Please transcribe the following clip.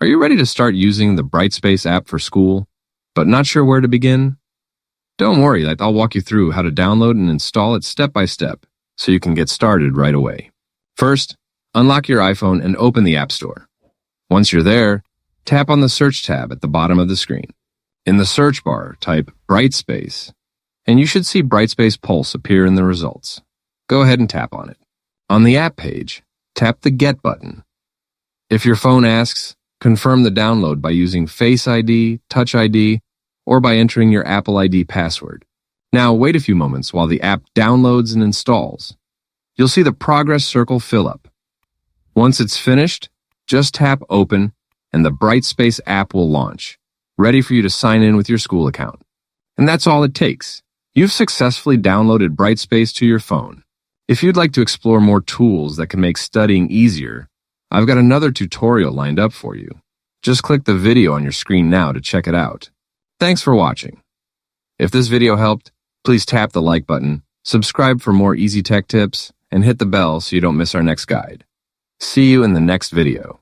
Are you ready to start using the Brightspace app for school, but not sure where to begin? Don't worry, I'll walk you through how to download and install it step by step so you can get started right away. First, unlock your iPhone and open the App Store. Once you're there, tap on the Search tab at the bottom of the screen. In the search bar, type Brightspace, and you should see Brightspace Pulse appear in the results. Go ahead and tap on it. On the app page, tap the Get button. If your phone asks, confirm the download by using Face ID, Touch ID, or by entering your Apple ID password. Now wait a few moments while the app downloads and installs. You'll see the progress circle fill up. Once it's finished, just tap Open and the Brightspace app will launch, ready for you to sign in with your school account. And that's all it takes. You've successfully downloaded Brightspace to your phone. If you'd like to explore more tools that can make studying easier, I've got another tutorial lined up for you. Just click the video on your screen now to check it out. Thanks for watching. If this video helped, please tap the like button, subscribe for more easy tech tips, and hit the bell so you don't miss our next guide. See you in the next video.